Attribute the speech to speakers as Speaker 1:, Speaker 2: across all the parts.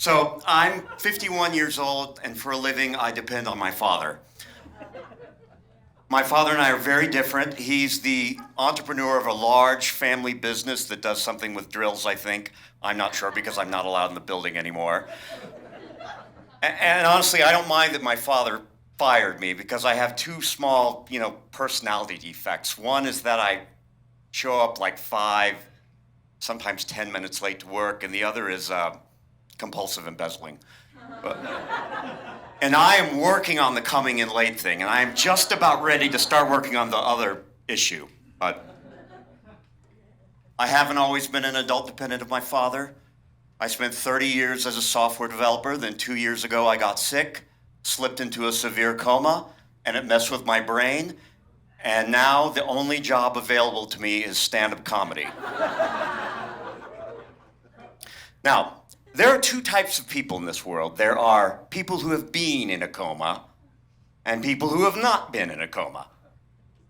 Speaker 1: So I'm 51 years old, and for a living, I depend on my father. My father and I are very different. He's the entrepreneur of a large family business that does something with drills, I think. I'm not sure because I'm not allowed in the building anymore. And honestly, I don't mind that my father fired me because I have two small, personality defects. One is that I show up like 5, sometimes 10 minutes late to work, and the other is compulsive embezzling. And I am working on the coming in late thing, and I am just about ready to start working on the other issue. But I haven't always been an adult dependent of my father. I spent 30 years as a software developer, then 2 years ago I got sick, slipped into a severe coma, and it messed with my brain. And now the only job available to me is stand-up comedy. Now, there are two types of people in this world. There are people who have been in a coma and people who have not been in a coma.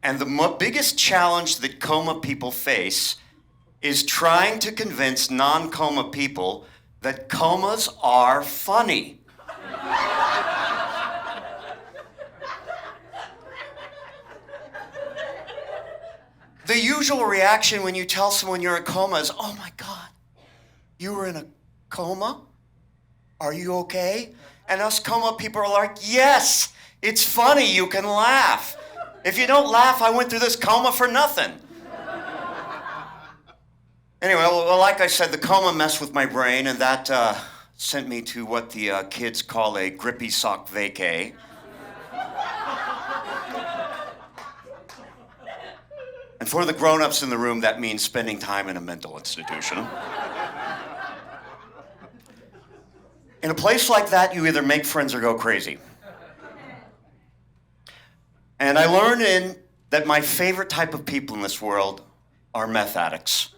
Speaker 1: And the biggest challenge that coma people face is trying to convince non-coma people that comas are funny. The usual reaction when you tell someone you're in a coma is, "Oh my God, you were in a coma? Are you okay?" And us coma people are like, "Yes, it's funny, you can laugh. If you don't laugh, I went through this coma for nothing." Anyway, well, like I said, the coma messed with my brain, and that sent me to what the kids call a grippy sock vacay. And for the grown-ups in the room, that means spending time in a mental institution. In a place like that, you either make friends or go crazy. And I learned that my favorite type of people in this world are meth addicts.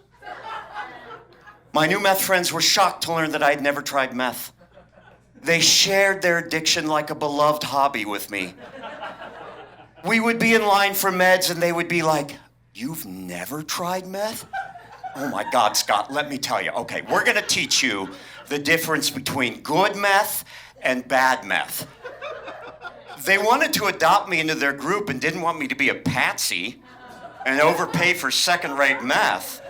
Speaker 1: My new meth friends were shocked to learn that I had never tried meth. They shared their addiction like a beloved hobby with me. We would be in line for meds and they would be like, "You've never tried meth? Oh my God, Scott, let me tell you. Okay, we're gonna teach you the difference between good meth and bad meth." They wanted to adopt me into their group and didn't want me to be a patsy and overpay for second-rate meth.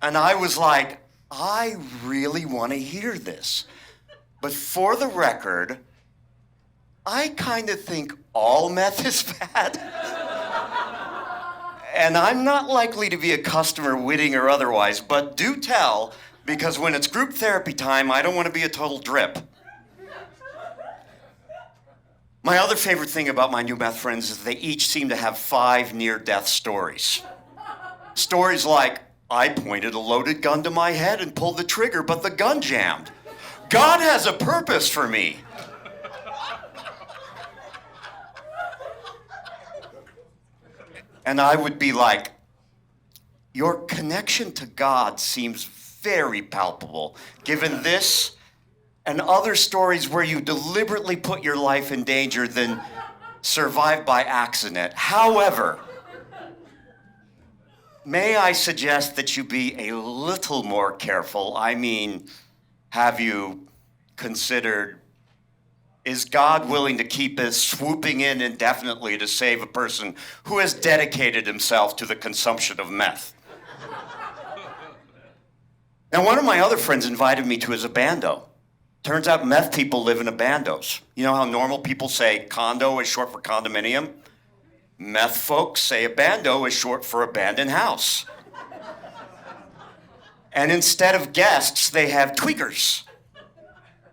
Speaker 1: And I was like, I really want to hear this. But for the record, I kind of think all meth is bad. And I'm not likely to be a customer, witting or otherwise, but do tell, because when it's group therapy time, I don't want to be a total drip. My other favorite thing about my new meth friends is they each seem to have 5 near-death stories. Stories like, "I pointed a loaded gun to my head and pulled the trigger, but the gun jammed. God has a purpose for me." And I would be like, "Your connection to God seems very palpable, given this and other stories where you deliberately put your life in danger than survive by accident. However, may I suggest that you be a little more careful? I mean, have you considered, is God willing to keep us swooping in indefinitely to save a person who has dedicated himself to the consumption of meth?" Now, one of my other friends invited me to his abando. Turns out meth people live in abandos. You know how normal people say condo is short for condominium? Meth folks say abando is short for abandoned house. And instead of guests, they have tweakers.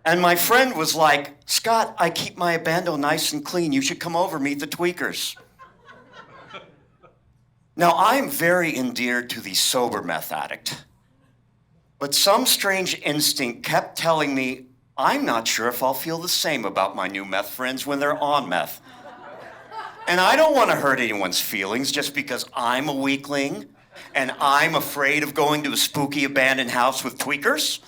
Speaker 1: And my friend was like, "Scott, I keep my abando nice and clean. You should come over, meet the tweakers." Now, I'm very endeared to the sober meth addict. But some strange instinct kept telling me, I'm not sure if I'll feel the same about my new meth friends when they're on meth. And I don't want to hurt anyone's feelings just because I'm a weakling and I'm afraid of going to a spooky abandoned house with tweakers.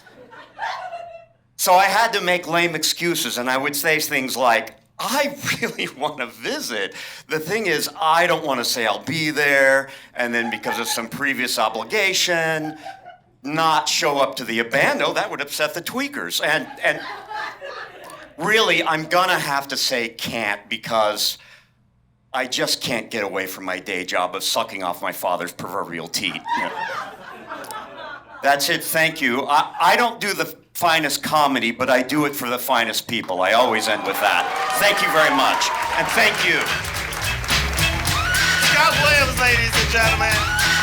Speaker 1: So I had to make lame excuses, and I would say things like, "I really want to visit. The thing is, I don't want to say I'll be there, and then because of some previous obligation, not show up to the abando. That would upset the tweakers. And really, I'm gonna have to say can't, because I just can't get away from my day job of sucking off my father's proverbial teat. That's it, thank you. I don't do the finest comedy, but I do it for the finest people. I always end with that. Thank you very much, and thank you.
Speaker 2: Scott Williams, ladies and gentlemen.